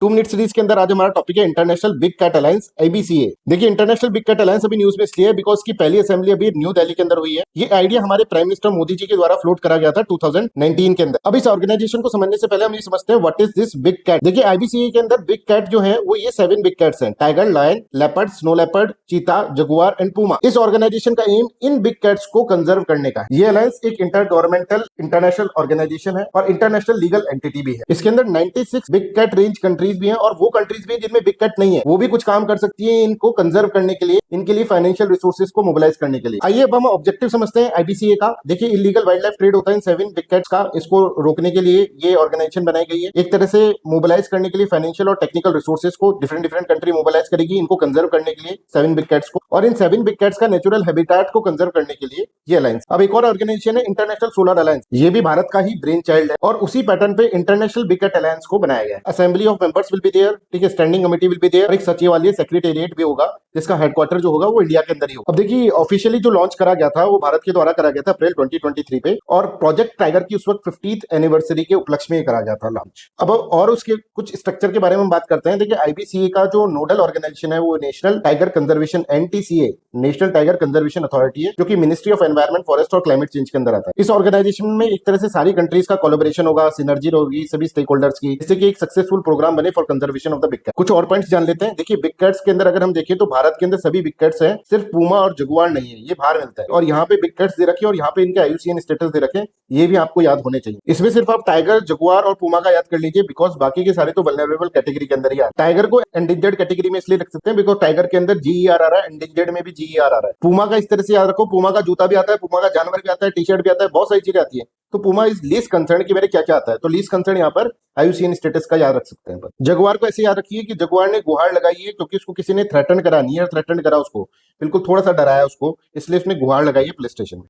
2 minute series के अंदर आज हमारा टॉपिक है International Big Cat Alliance IBCA। देखिए इंटरनेशनल बिग कैट अलायंस अभी न्यूज में इसलिए है बिकॉज की पहली असेंबली अभी न्यू दिल्ली के अंदर हुई है। ये आइडिया हमारे प्राइम मिनिस्टर मोदी जी के द्वारा फ्लोट करा गया था 2019 के अंदर। अब इस ऑर्गेनाइजेशन को समझने से पहले हम ये समझते हैं what is this big cat. देखिए IBCA के अंदर बिग कैट जो है वो ये 7 बिग कैट्स हैं, tiger, lion, leopard, snow leopard, cheetah, jaguar and puma. इस ऑर्गेनाइजेशन का एम इन बिग कैट्स को कंजर्व करने का है। ये अलायंस एक इंटर गवर्नमेंटल इंटरनेशनल ऑर्गेनाइजेशन है और इंटरनेशनल लीगल एंटिटी भी है। इसके अंदर 96 बिग कैट रेंज कंट्रीज भी हैं और वो कंट्रीज भी हैं जिनमें बिग कैट नहीं है, वो भी कुछ काम कर सकती है इनको कंजर्व करने के लिए, इनके लिए फाइनेंशियल रिसोर्सेज को मोबिलाइज करने के लिए। आइए अब हम ऑब्जेक्टिव समझते हैं IBCA का। देखिए इलीगल वाइल्ड लाइफ ट्रेड होता है इन 7 बिग कैट्स का, इसको रोकने के लिए ये ऑर्गेनाइजेशन बनाई गई है। एक तरह से मोबिलाइज करने के लिए फाइनेंशियल और टेक्निकल रिसोर्सेज को डिफरेंट डिफरेंट कंट्री मोबिलाइज करेगी इनको कंजर्व करने के लिए 7 बिग कैट्स को, और इन 7 बिग कैट्स का नेचुरल हैबिटेट को कंजर्व करने के लिए ये अलायंस। अब एक और ऑर्गेनाइजेशन है इंटरनेशनल सोलर अलायंस, ये भी भारत का ही ब्रेन चाइल्ड है और उसी पैटर्न पे इंटरनेशनल बिग कैट अलायंस को बनाया गया है। Assembly of members will be there, ठीक है, standing committee will be there, एक सचिवालय सेक्रेटेरिएट भी होगा जिसका हेडक्वार्टर जो होगा वो इंडिया के अंदर ही होगा। अब देखिए ऑफिशियली जो लॉन्च करा गया था वो भारत के द्वारा करा गया था अप्रैल 2023 पे, और प्रोजेक्ट टाइगर की उस वक्त 50th एनिवर्सरी के उपलक्ष्य में करा गया था लॉन्च। अब और उसके कुछ स्ट्रक्चर के बारे में हम बात करते हैं। देखिए IBCA का जो नोडल ऑर्गेनाइजेशन है वो national tiger conservation NTCA, national tiger conservation authority है, जो कि मिनिस्ट्री ऑफ एनवायरमेंट, फॉरेस्ट और क्लाइमेट चेंज के अंदर आता है। इस ऑर्गेनाइजेशन में एक तरह से सारी कंट्रीज का कोलैबोरेशन होगा, सिनर्जी होगी सभी स्टेक होल्डर्स की, जिससे कि एक सक्सेसफुल प्रोग्राम बने for conservation of the big cat. कुछ और पॉइंट्स जान लेते हैं। देखिए बिग कैट्स के अंदर अगर हम देखें तो भारत के अंदर सभी बिग कैट्स हैं, सिर्फ पूमा और जगुआर नहीं है, ये बाहर मिलता है। और यहाँ पे बिग कैट्स दे रखे और यहाँ पे इनके IUCN स्टेटस दे रखे, ये भी आपको याद होने चाहिए। इसमें सिर्फ आप टाइगर, जगुआर और पूमा का याद कर लीजिए बिकॉज बाकी के सारे तो वल्नरेबल कैटेगरी के अंदर ही आते हैं। टाइगर को एंडेंजर्ड कैटेगरी में इसलिए रख सकते हैं बिकॉज टाइगर के अंदर GER आ रहा है, एंडेंजर्ड में भी GER आ रहा है। पूमा का इस तरह से याद रखो, पूमा का जूता भी आता है, पूमा का जानवर भी आता है, टी-शर्ट भी आता है, बहुत सारी चीजें आती है। तो पूमा इज लीस्ट कंसर्न कि मेरे क्या क्या आता है, तो लीस्ट कंसर्न यहाँ पर IUCN स्टेटस का याद रख सकते हैं। जगुआर को ऐसे याद रखिए कि जगुआर ने गुहार लगाई है क्योंकि उसको किसी ने थ्रेटन करा, नियर थ्रेटन करा, उसको बिल्कुल थोड़ा सा डराया उसको, इसलिए उसने गुहार लगाई है पुलिस स्टेशन में।